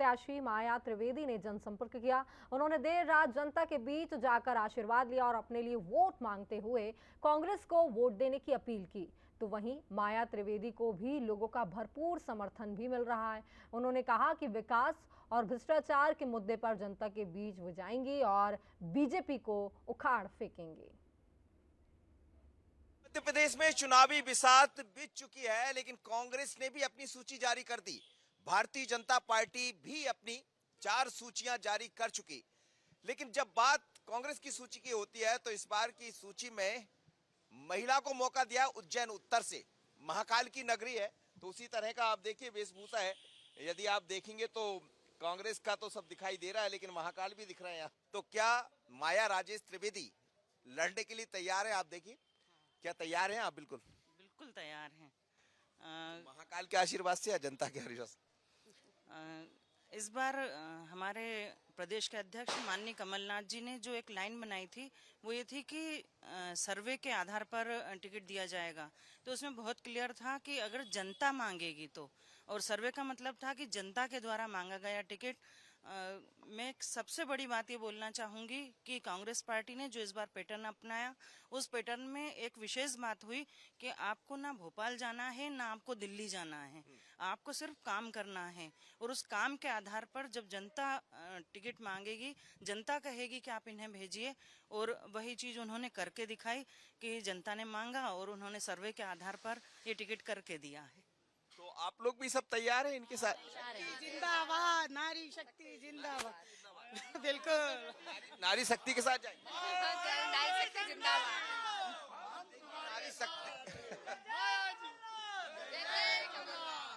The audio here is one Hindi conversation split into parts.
प्रत्याशी माया त्रिवेदी ने जनसंपर्क किया। उन्होंने देर रात जनता के बीच जाकर आशीर्वाद लिया और अपने लिए वोट मांगते हुए कांग्रेस को वोट देने की अपील की। तो वहीं माया त्रिवेदी को भी लोगों का भरपूर समर्थन भी मिल रहा है। उन्होंने कहा कि विकास और भ्रष्टाचार के मुद्दे पर जनता के बीच वो जाएंगी और बीजेपी को उखाड़ फेंकेंगे। मध्य प्रदेश में चुनावी बिसात बीत चुकी है, लेकिन कांग्रेस ने भी अपनी सूची जारी कर दी। भारतीय जनता पार्टी भी अपनी 4 सूचियां जारी कर चुकी। लेकिन जब बात कांग्रेस की सूची की होती है तो इस बार की सूची में महिला को मौका दिया उज्जैन उत्तर से। महाकाल की नगरी है तो उसी तरह का आप देखिए वेशभूषा है। यदि आप देखेंगे तो कांग्रेस का तो सब दिखाई दे रहा है, लेकिन महाकाल भी दिख रहे हैं यहाँ। तो क्या माया राजेश त्रिवेदी लड़ने के लिए तैयार है? आप देखिए, क्या तैयार हैं आप? बिल्कुल बिल्कुल तैयार हैं। महाकाल के आशीर्वाद से या जनता के आशीर्वाद से? इस बार हमारे प्रदेश के अध्यक्ष माननीय कमलनाथ जी ने जो एक लाइन बनाई थी वो ये थी कि सर्वे के आधार पर टिकट दिया जाएगा। तो उसमें बहुत क्लियर था कि अगर जनता मांगेगी तो, और सर्वे का मतलब था कि जनता के द्वारा मांगा गया टिकट। मैं एक सबसे बड़ी बात ये बोलना चाहूँगी कि कांग्रेस पार्टी ने जो इस बार पैटर्न अपनाया, उस पैटर्न में एक विशेष बात हुई कि आपको ना भोपाल जाना है ना आपको दिल्ली जाना है, आपको सिर्फ काम करना है। और उस काम के आधार पर जब जनता टिकट मांगेगी, जनता कहेगी कि आप इन्हें भेजिए, और वही चीज़ उन्होंने करके दिखाई कि जनता ने मांगा और उन्होंने सर्वे के आधार पर ये टिकट करके दिया है। तो आप लोग भी सब तैयार हैं इनके साथ? जिंदाबाद नारी शक्ति जिंदाबाद। बिल्कुल नारी शक्ति के साथ जाएंगे। नारी शक्ति जिंदाबाद। नारी शक्ति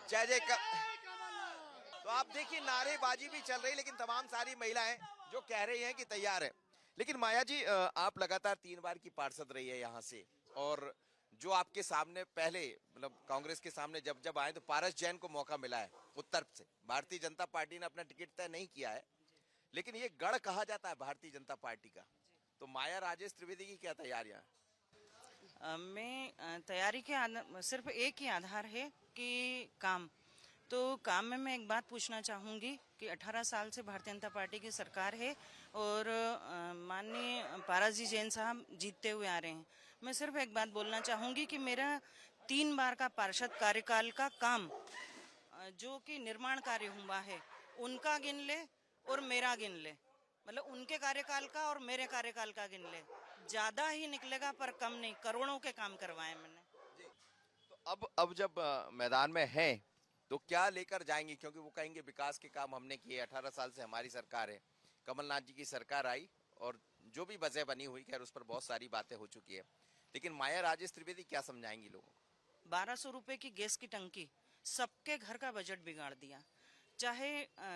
जय जय का। तो आप देखिए नारेबाजी भी चल रही, लेकिन तमाम सारी महिलाएं जो कह रही हैं कि तैयार है। लेकिन माया जी, आप लगातार 3 बार की पार्षद रही है यहाँ से, और जो आपके सामने पहले मतलब कांग्रेस के सामने जब जब आए तो पारस जैन को मौका मिला है उत्तर से। भारतीय जनता पार्टी ने अपना टिकट तय नहीं किया है, लेकिन ये गढ़ कहा जाता है भारतीय जनता पार्टी का। तो माया राजेश त्रिवेदी की क्या तैयारियां हैं? मैं तैयारी के सिर्फ एक ही आधार है कि काम। तो काम में मैं एक बात पूछना चाहूँगी कि 18 साल से भारतीय जनता पार्टी की सरकार है और माननीय पारस जी जैन साहब जीतते हुए आ रहे हैं। मैं सिर्फ एक बात बोलना चाहूँगी कि मेरा 3 बार का पार्षद कार्यकाल का काम जो कि निर्माण कार्य हुआ है उनका गिन ले और मेरा गिन ले, मतलब उनके कार्यकाल का और मेरे कार्यकाल का गिन ले, ज़्यादा ही निकलेगा पर कम नहीं। करोड़ों के काम करवाए मैंने। तो अब जब मैदान में हैं तो क्या लेकर जाएंगे? क्योंकि वो कहेंगे विकास के काम हमने किए, 18 साल से हमारी सरकार है, कमलनाथ जी की सरकार आई और जो भी वजह बनी हुई, खैर उस पर बहुत सारी बातें हो चुकी है, लेकिन माया राजेश त्रिवेदी क्या समझाएंगी लोगों को? 1200 रुपए की गैस की टंकी सबके घर का बजट बिगाड़ दिया। चाहे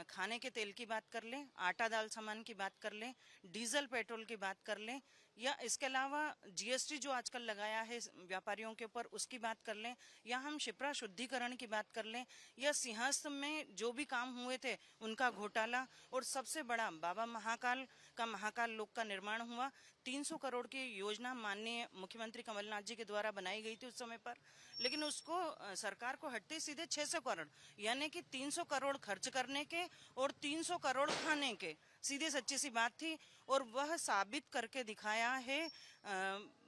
खाने के तेल की बात कर लें, आटा दाल सामान की बात कर लें, डीजल पेट्रोल की बात कर लें, या इसके अलावा जीएसटी जो आजकल लगाया है व्यापारियों के ऊपर उसकी बात कर लें, या हम शिप्रा शुद्धिकरण की बात कर लें, या सिंहस्थ में जो भी काम हुए थे उनका घोटाला, और सबसे बड़ा बाबा महाकाल का महाकाल लोक का निर्माण हुआ। 300 करोड़ की योजना माननीय मुख्यमंत्री कमलनाथ जी के द्वारा बनाई गई थी उस समय पर, लेकिन उसको सरकार को हटते सीधे 600 करोड़, यानी कि 300 करोड़ खर्च करने के और 300 करोड़ खाने के, सीधी सच्ची सी बात थी। और वह साबित करके दिखाया है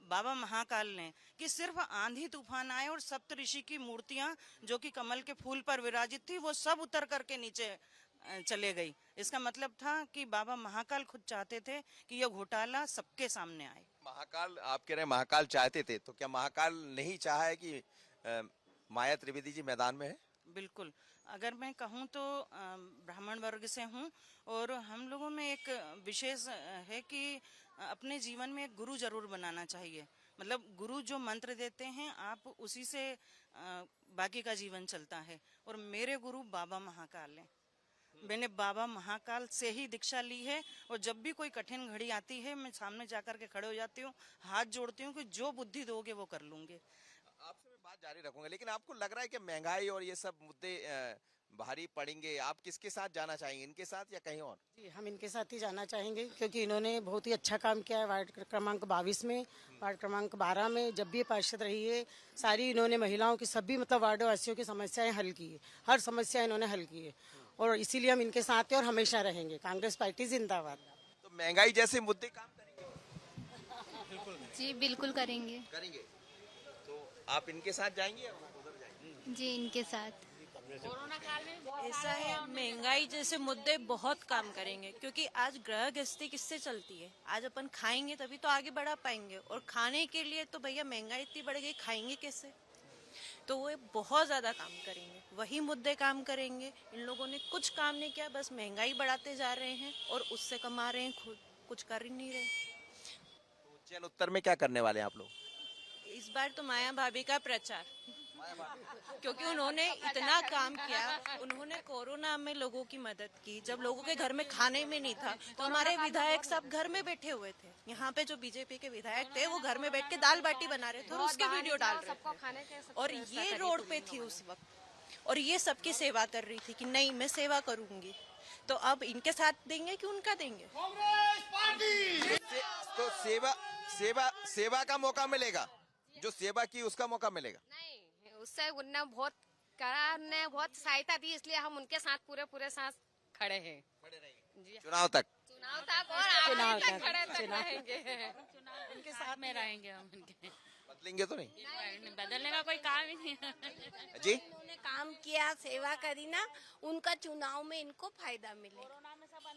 बाबा महाकाल ने कि सिर्फ आंधी तूफान आए और सप्तऋषि की मूर्तियां जो कि कमल के फूल पर विराजित थी वो सब उतर करके नीचे चले गई। इसका मतलब था कि बाबा महाकाल खुद चाहते थे कि यह घोटाला सबके सामने आए। महाकाल, आप कह रहे हैं महाकाल चाहते थे, तो क्या महाकाल नहीं चाहा है कि माया त्रिवेदी जी मैदान में है? बिल्कुल। अगर मैं कहूँ तो ब्राह्मण वर्ग से हूँ और हम लोगों में एक विशेष है कि अपने जीवन में एक गुरु जरूर बनाना चाहिए। मतलब गुरु जो मंत्र देते हैं आप उसी से बाकी का जीवन चलता है, और मेरे गुरु बाबा महाकाल हैं। मैंने बाबा महाकाल से ही दीक्षा ली है, और जब भी कोई कठिन घड़ी आती है मैं सामने जाकर के खड़े हो जाती हूँ, हाथ जोड़ती हूँ कि जो बुद्धि दोगे वो कर लूंगे। आपसे मैं बात जारी रखूंगा, लेकिन आपको लग रहा है कि महंगाई और ये सब मुद्दे भारी पड़ेंगे, आप किसके साथ जाना चाहेंगे, इनके साथ या कहीं और? जी हम इनके साथ ही जाना चाहेंगे क्योंकि इन्होंने बहुत ही अच्छा काम किया है। वार्ड क्रमांक 22 में, वार्ड क्रमांक 12 में जब भी ये पार्षद रही है सारी इन्होंने महिलाओं की सभी मतलब वार्ड वासियों की समस्याएं हल की है। हर समस्या इन्होंने हल की है और इसीलिए हम इनके साथ हैं और हमेशा रहेंगे। कांग्रेस पार्टी जिंदाबाद। तो महंगाई जैसे मुद्दे काम करेंगे? जी बिल्कुल करेंगे। करेंगे। तो आप इनके साथ जाएंगे या उधर जाएंगे? जी इनके साथ। ऐसा है, महंगाई जैसे मुद्दे बहुत काम करेंगे, क्योंकि आज गृह गृहस्थी किससे चलती है? आज अपन खाएंगे तभी तो आगे बढ़ा पाएंगे, और खाने के लिए तो भैया महंगाई इतनी बढ़ गई, खाएंगे कैसे? तो वो बहुत ज्यादा काम करेंगे, वही मुद्दे काम करेंगे। इन लोगों ने कुछ काम नहीं किया, बस महंगाई बढ़ाते जा रहे हैं और उससे कमा रहे हैं, खुद कुछ कर ही नहीं रहे। तो उज्जैन उत्तर में क्या करने वाले हैं आप लोग? इस बार तो माया भाभी का प्रचार, क्योंकि उन्होंने इतना काम किया। उन्होंने कोरोना में लोगों की मदद की, जब लोगों के घर में खाने में नहीं था तो हमारे विधायक सब घर में बैठे हुए थे। यहाँ पे जो बीजेपी के विधायक थे वो घर में बैठ के दाल बाटी बना रहे थे और उसके वीडियो डाल रहे थे, और ये रोड पे थी उस वक्त, और ये सबकी सेवा कर रही थी कि नहीं मैं सेवा करूंगी। तो अब इनके साथ देंगे कि उनका देंगे? तो सेवा का मौका मिलेगा, जो सेवा की उसका मौका मिलेगा। नहीं, उससे उनने बहुत करा, ने बहुत सहायता दी, इसलिए हम उनके साथ पूरे साथ खड़े हैं। चुनाव तक और चुनाव आगे तक, तक खड़े तक रहेंगे। उनके साथ में रहेंगे हम इनके। बदलेंगे तो नहीं? बदलने का कोई काम ही नहीं है। जी उन्होंने काम किया, सेवा करी ना, उनका चुनाव में इनको फायदा मिले।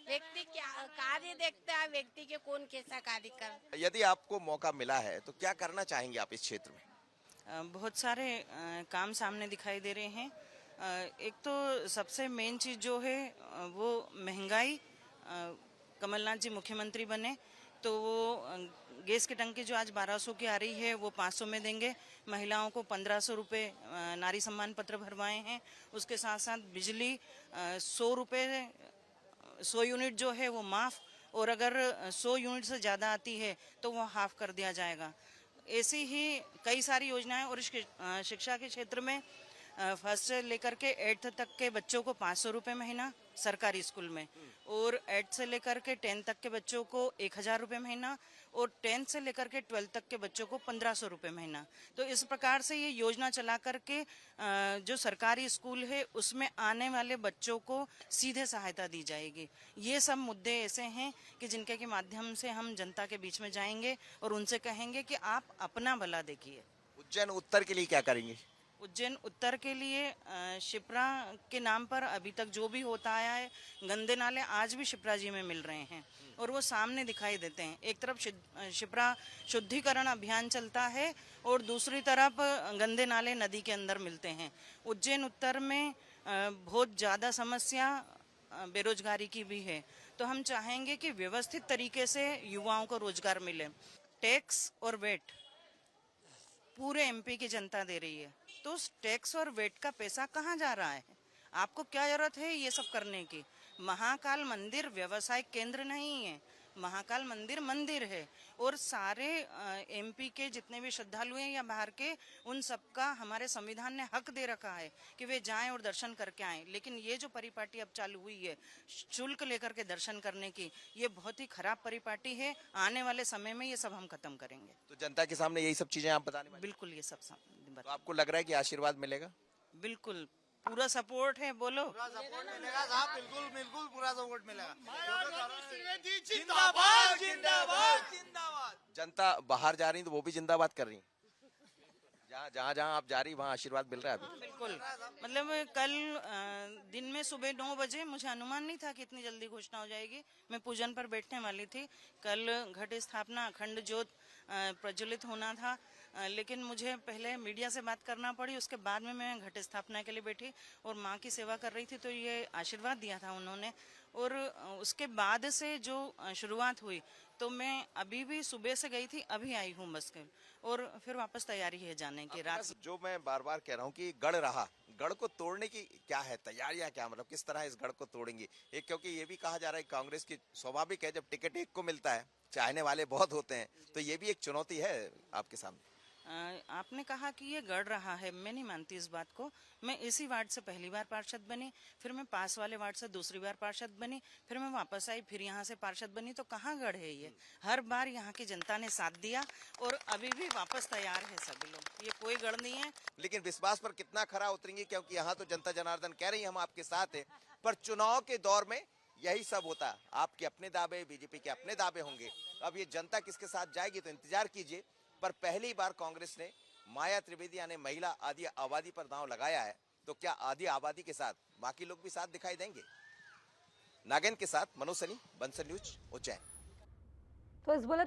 व्यक्ति क्या कार्य देखता है, व्यक्ति के कौन कैसा कार्य कर। यदि आपको मौका मिला है तो क्या करना चाहेंगे आप इस क्षेत्र में? बहुत सारे काम सामने दिखाई दे रहे हैं। एक तो सबसे मेन चीज जो है वो महंगाई। कमलनाथ जी मुख्यमंत्री बने तो वो गैस की टंकी जो आज 1200 की आ रही है वो 500 में देंगे। महिलाओं को 1500 रुपये नारी सम्मान पत्र भरवाए हैं। उसके साथ साथ बिजली 100 रुपये 100 यूनिट जो है वो माफ, और अगर 100 यूनिट से ज़्यादा आती है तो वो हाफ कर दिया जाएगा। ऐसी ही कई सारी योजनाएं। और शिक्षा के क्षेत्र में फर्स्ट से लेकर के 8th तक के बच्चों को 500 रुपये महीना सरकारी स्कूल में, और 8th से लेकर के 10th तक के बच्चों को 1000 रुपये महीना, और 10th से लेकर के 12th तक के बच्चों को 1500 रुपये महीना। तो इस प्रकार से ये योजना चला करके जो सरकारी स्कूल है उसमें आने वाले बच्चों को सीधे सहायता दी जाएगी। ये सब मुद्दे ऐसे हैं कि जिनके के माध्यम से हम जनता के बीच में जाएंगे और उनसे कहेंगे कि आप अपना भला देखिए। उज्जैन उत्तर के लिए क्या करेंगे? उज्जैन उत्तर के लिए शिप्रा के नाम पर अभी तक जो भी होता आया है, गंदे नाले आज भी शिप्रा जी में मिल रहे हैं और वो सामने दिखाई देते हैं। एक तरफ शिप्रा शुद्धिकरण अभियान चलता है और दूसरी तरफ गंदे नाले नदी के अंदर मिलते हैं। उज्जैन उत्तर में बहुत ज़्यादा समस्या बेरोजगारी की भी है, तो हम चाहेंगे कि व्यवस्थित तरीके से युवाओं को रोजगार मिले। टैक्स और वेट पूरे एमपी की जनता दे रही है, तो उस टैक्स और वेट का पैसा कहाँ जा रहा है? आपको क्या जरूरत है ये सब करने की? महाकाल मंदिर व्यवसायिक केंद्र नहीं है, महाकाल मंदिर मंदिर है, और सारे एमपी के जितने भी श्रद्धालु हैं या बाहर के, उन सबका हमारे संविधान ने हक दे रखा है कि वे जाएं और दर्शन करके आएं। लेकिन ये जो परिपाटी अब चालू हुई है शुल्क लेकर के दर्शन करने की, ये बहुत ही खराब परिपाटी है। आने वाले समय में ये सब हम खत्म करेंगे। तो जनता के सामने यही सब चीजें आप बताने वाले? बिल्कुल ये सब तो आपको लग रहा है कि आशीर्वाद मिलेगा? बिल्कुल पूरा सपोर्ट है। बोलो पूरा सपोर्ट मिलेगा साहब, बिल्कुल बिल्कुल पूरा सपोर्ट मिलेगा। जिंदाबाद जिंदाबाद जिंदाबाद। जनता बाहर जा रही तो वो भी जिंदाबाद कर रही है। जहाँ आप जा रही वहाँ आशीर्वाद मिल रहा है अभी? बिल्कुल। मतलब कल दिन में सुबह 9 बजे, मुझे अनुमान नहीं था कि इतनी जल्दी घोषणा हो जाएगी। मैं पूजन पर बैठने वाली थी। कल घट स्थापना अखंड ज्योत प्रज्वलित होना था, लेकिन मुझे पहले मीडिया से बात करना पड़ी, उसके बाद में मैं घट स्थापना के लिए बैठी और माँ की सेवा कर रही थी, तो ये आशीर्वाद दिया था उन्होंने। और उसके बाद से जो शुरुआत हुई, तो मैं अभी भी सुबह से गई थी, अभी आई हूँ बस के, और फिर वापस तैयारी है जाने की। रात जो मैं बार बार कह रहा हूँ कि गढ़ रहा, गढ़ को तोड़ने की क्या है तैयारियां, क्या मतलब किस तरह इस गढ़ को तोड़ेंगे? एक क्योंकि ये भी कहा जा रहा है कांग्रेस की स्वाभाविक है, जब टिकट एक को मिलता है चाहने वाले बहुत होते हैं, तो ये भी एक चुनौती है आपके सामने। आपने कहा कि ये गढ़ रहा है, मैं नहीं मानती इस बात को। मैं इसी वार्ड से पहली बार पार्षद बनी, फिर मैं पास वाले वार्ड से दूसरी बार पार्षद बनी, फिर मैं वापस आई, फिर यहाँ से पार्षद बनी। तो कहाँ गढ़ है ये? हर बार यहाँ की जनता ने साथ दिया और अभी भी वापस तैयार है सभी लोग। ये कोई गढ़ नहीं है। लेकिन विश्वास पर कितना खरा उतरेंगे, क्योंकि यहाँ तो जनता जनार्दन कह रही है हम आपके साथ हैं, पर चुनाव के दौर में यही सब होता है। आपके अपने दावे, बीजेपी के अपने दावे होंगे। अब ये जनता किसके साथ जाएगी तो इंतजार कीजिए। पर पहली बार कांग्रेस ने माया त्रिवेदी यानी महिला आदि आबादी पर दांव लगाया है, तो क्या आदि आबादी के साथ बाकी लोग भी साथ दिखाई देंगे? नागेंद्र के साथ मनोज सनी, बंसल न्यूज, उज्जैन। तो इस बुलेटिन